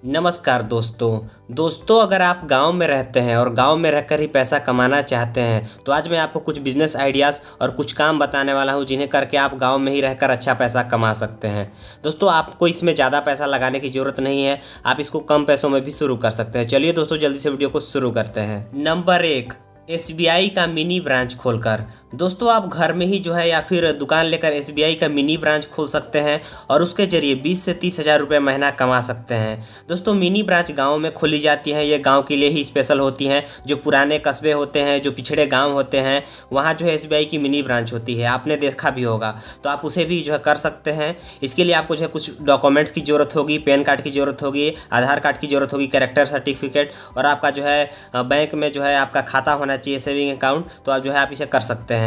नमस्कार दोस्तों अगर आप गांव में रहते हैं और गांव में रहकर ही पैसा कमाना चाहते हैं तो आज मैं आपको कुछ बिजनेस आइडियाज़ और कुछ काम बताने वाला हूं जिन्हें करके आप गांव में ही रहकर अच्छा पैसा कमा सकते हैं। दोस्तों आपको इसमें ज़्यादा पैसा लगाने की ज़रूरत नहीं है, आप इसको कम पैसों में भी शुरू कर सकते हैं। चलिए दोस्तों जल्दी से वीडियो को शुरू करते हैं। नंबर 1, एसबीआई का मिनी ब्रांच खोलकर। दोस्तों आप घर में ही जो है या फिर दुकान लेकर एसबीआई का मिनी ब्रांच खोल सकते हैं और उसके जरिए 20 से 30 हज़ार रुपये महीना कमा सकते हैं। दोस्तों मिनी ब्रांच गांव में खोली जाती हैं, ये गांव के लिए ही स्पेशल होती हैं। जो पुराने कस्बे होते हैं, जो पिछड़े गांव होते हैं, वहाँ जो है एसबीआई की मिनी ब्रांच होती है, आपने देखा भी होगा। तो आप उसे भी जो है कर सकते हैं। इसके लिए आपको जो है कुछ डॉक्यूमेंट्स की ज़रूरत होगी, पैन कार्ड की ज़रूरत होगी, आधार कार्ड की ज़रूरत होगी, कैरेक्टर सर्टिफिकेट, और आपका जो है बैंक में जो है आपका खाता होना चाहिए, सेविंग अकाउंट। तो आप जो है आप इसे कर सकते हैं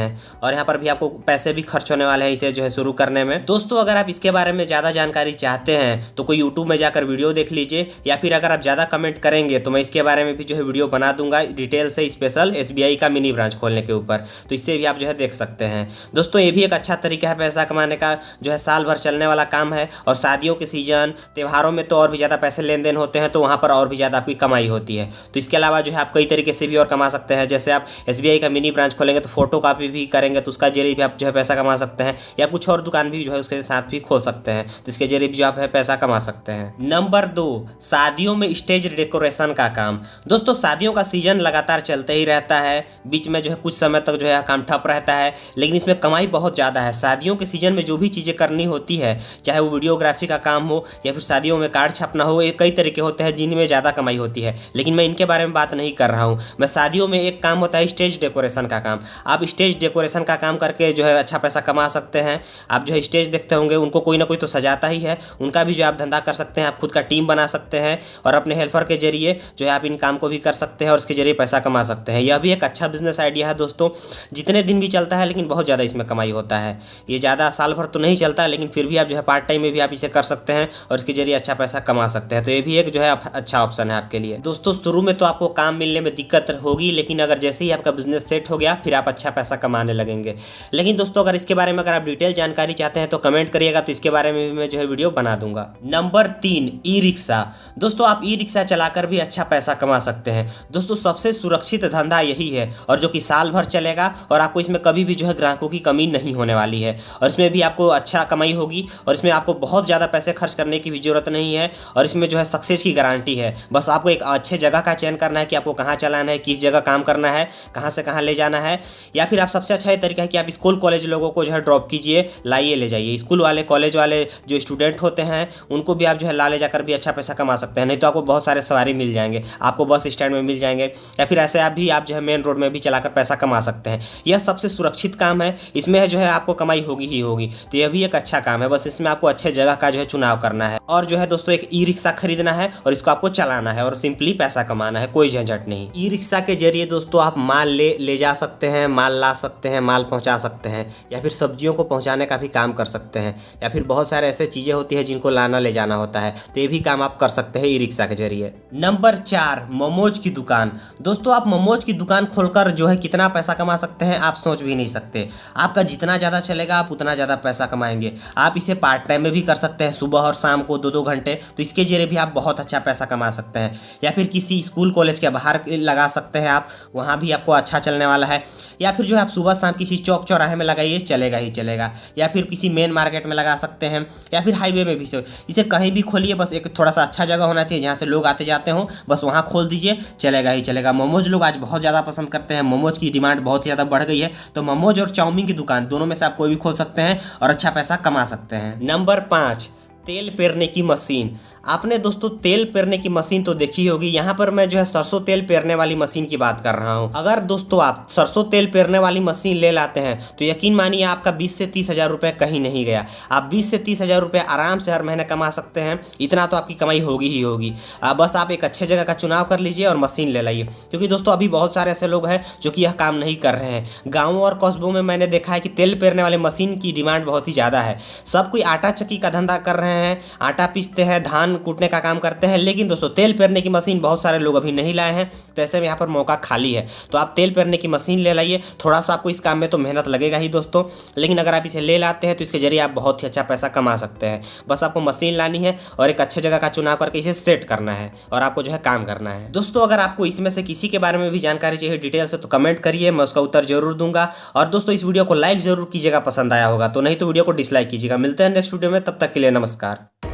और यहाँ पर भी आपको पैसे भी खर्च होने वाले हैं इसे जो है शुरू करने में। दोस्तों अगर आप इसके बारे में ज़्यादा जानकारी चाहते हैं तो कोई यूट्यूब में जाकर वीडियो देख लीजिए, या फिर अगर आप ज़्यादा कमेंट करेंगे तो मैं इसके बारे में भी जो है वीडियो बना दूंगा डिटेल से, स्पेशल एसबीआई का मिनी ब्रांच खोलने के ऊपर। तो इससे भी आप जो है देख सकते हैं। दोस्तों ये भी एक अच्छा तरीका है पैसा कमाने का, जो है साल भर चलने वाला काम है। और शादियों के सीजन, त्योहारों में तो और भी ज़्यादा पैसे लेन देन होते हैं, तो वहाँ पर और भी ज़्यादा आपकी कमाई होती है। तो इसके अलावा जो है आप कई तरीके से भी और कमा सकते हैं। जैसे आप एसबीआई का मिनी ब्रांच खोलेंगे तो फोटो कॉपी भी करेंगे तो उसका जरिए भी आप जो है पैसा कमा सकते हैं, या कुछ और दुकान भी जो है उसके साथ भी खोल सकते हैं, तो इसके जरिए भी जो आप है पैसा कमा सकते हैं। नंबर 2, शादियों में स्टेज डेकोरेशन का काम। दोस्तों शादियों का सीजन लगातार चलते ही रहता है, बीच में जो है कुछ समय तक जो है काम ठप रहता है, लेकिन इसमें कमाई बहुत ज़्यादा है। शादियों के सीजन में जो भी चीज़ें करनी होती है, चाहे वो वीडियोग्राफी का काम हो या फिर शादियों में कार्ड छापना हो, ये कई तरीके होते हैं जिनमें ज़्यादा कमाई होती है, लेकिन मैं इनके बारे में बात नहीं कर रहा हूँ। मैं शादियों में एक काम होता है स्टेज डेकोरेशन का काम। आप स्टेज डेकोरेशन का काम करके जो है अच्छा पैसा कमा सकते हैं। आप जो है स्टेज देखते होंगे, उनको कोई ना कोई तो सजाता ही है, उनका भी जो आप धंधा कर सकते हैं। आप खुद का टीम बना सकते हैं और अपने हेल्पर के जरिए जो है आप इन काम को भी कर सकते हैं और उसके जरिए पैसा कमा सकते हैं। यह भी एक अच्छा बिजनेस आइडिया है दोस्तों, जितने दिन भी चलता है लेकिन बहुत ज़्यादा इसमें कमाई होता है। ये ज़्यादा साल भर तो नहीं चलता, लेकिन फिर भी आप जो है पार्ट टाइम में भी आप इसे कर सकते हैं और इसके जरिए अच्छा पैसा कमा सकते हैं। तो ये भी एक जो है अच्छा ऑप्शन है आपके लिए। दोस्तों शुरू में तो आपको काम मिलने में दिक्कत होगी, लेकिन अगर जैसे ही आपका बिजनेस सेट हो गया फिर आप अच्छा पैसा कमाने लगेंगे। लेकिन दोस्तों अगर इसके बारे में अगर आप डिटेल जानकारी चाहते हैं तो कमेंट करिएगा, तो इसके बारे में भी मैं जो है वीडियो बना दूंगा। Number 3, e rickshaw. दोस्तों आप ई रिक्शा चलाकर भी अच्छा पैसा कमा सकते हैं। दोस्तों सबसे सुरक्षित धंधा यही है और जो कि साल भर चलेगा और आपको इसमें कभी भी जो है ग्राहकों की कमी नहीं होने वाली है, और इसमें भी आपको अच्छा कमाई होगी और इसमें आपको बहुत ज़्यादा पैसे खर्च करने की भी ज़रूरत नहीं है, और इसमें जो है सक्सेस की गारंटी है। बस आपको एक अच्छे जगह का चयन करना है कि आपको कहाँ चलाना है, किस जगह काम करना है, कहाँ से कहाँ ले जाना है, या फिर आप सबसे अच्छा ये तरीका है कि आप स्कूल कॉलेज लोगों को जो है ड्रॉप कीजिए, लाइए ले जाइए। स्कूल वाले कॉलेज वाले जो स्टूडेंट होते हैं उनको भी आप जो है ला ले जाकर भी अच्छा पैसा कमा सकते हैं। नहीं तो आपको बहुत सारे सवारी मिल जाएंगे, आपको बस स्टैंड में मिल जाएंगे, या फिर ऐसे आप जो है मेन रोड में भी चलाकर पैसा कमा सकते हैं। यह सबसे सुरक्षित काम है, इसमें जो है आपको कमाई होगी ही होगी। तो यह भी एक अच्छा काम है, बस इसमें आपको अच्छे जगह का जो है चुनाव करना है, और जो है दोस्तों एक ई रिक्शा खरीदना है और इसको आपको चलाना है और सिंपली पैसा कमाना है, कोई झंझट नहीं। ई रिक्शा के जरिए दोस्तों आप माल ले जा सकते हैं, माल ला सकते हैं, माल पहुंचा सकते हैं, या फिर सब्जियों को पहुंचाने का भी काम कर सकते हैं, या फिर बहुत सारे ऐसे चीज़ें होती है जिनको लाना ले जाना होता है, तो ये भी काम आप कर सकते हैं ई रिक्शा के जरिए। नंबर 4, मोमोज की दुकान। दोस्तों आप मोमोज की दुकान खोलकर जो है कितना पैसा कमा सकते हैं आप सोच भी नहीं सकते। आपका जितना ज़्यादा चलेगा आप उतना ज़्यादा पैसा कमाएंगे। आप इसे पार्ट टाइम में भी कर सकते हैं, सुबह और शाम को 2-2 घंटे, तो इसके जरिए भी आप बहुत अच्छा पैसा कमा सकते हैं। या फिर किसी स्कूल कॉलेज के बाहर लगा सकते हैं आप, वहाँ भी आपको अच्छा चलने वाला है। या फिर जो है आप सुबह शाम किसी चौक चौराहे में लगाइए, चलेगा ही चलेगा। या फिर किसी मेन मार्केट में लगा सकते हैं, या फिर हाईवे में भी से इसे कहीं भी खोलिए, बस एक थोड़ा सा अच्छा जगह होना चाहिए जहाँ से लोग आते जाते हों, बस वहाँ खोल दीजिए, चलेगा ही चलेगा। मोमोज लोग आज बहुत ज़्यादा पसंद करते हैं, मोमोज की डिमांड बहुत ज़्यादा बढ़ गई है, तो मोमोज और चाउमीन की दुकान दोनों में से आप कोई भी खोल सकते हैं और अच्छा पैसा कमा सकते हैं। नंबर 5, तेल पेरने की मशीन। आपने दोस्तों तेल पेरने की मशीन तो देखी होगी। यहाँ पर मैं जो है सरसों तेल पेरने वाली मशीन की बात कर रहा हूँ। अगर दोस्तों आप सरसों तेल पेरने वाली मशीन ले लाते हैं तो यकीन मानिए आपका 20 से 30 हज़ार रुपये कहीं नहीं गया। आप 20 से 30 हज़ार रुपये आराम से हर महीने कमा सकते हैं, इतना तो आपकी कमाई होगी ही होगी। बस आप एक अच्छे जगह का चुनाव कर लीजिए और मशीन ले लाइए, क्योंकि दोस्तों अभी बहुत सारे ऐसे लोग हैं जो कि यह काम नहीं कर रहे हैं। गाँवों और कस्बों में मैंने देखा है कि तेल पेरने वाले मशीन की डिमांड बहुत ही ज़्यादा है। सब कोई आटा चक्की का धंधा कर रहे हैं, आटा पीसते हैं, धान धान कूटने का काम करते हैं। लेकिन दोस्तों तेल पेरने की मशीन बहुत सारे लोग अभी नहीं लाए हैं, तो ऐसे में यहाँ पर मौका खाली है। तो आप तेल पेरने की मशीन ले लाइए। थोड़ा सा आपको इस काम में तो मेहनत लगेगा ही दोस्तों, लेकिन अगर आप इसे ले लाते हैं तो इसके जरिए आप बहुत ही अच्छा पैसा कमा सकते हैं। बस आपको मशीन लानी है और एक अच्छे जगह का चुनाव करके इसे सेट करना है और आपको जो है काम करना है। दोस्तों अगर आपको इसमें से किसी के बारे में भी जानकारी चाहिए डिटेल से तो कमेंट करिए, मैं उसका उत्तर जरूर दूंगा। और दोस्तों इस वीडियो को लाइक जरूर कीजिएगा पसंद आया होगा तो, नहीं तो वीडियो को डिसलाइक कीजिएगा। मिलते हैं नेक्स्ट वीडियो में, तब तक के लिए नमस्कार।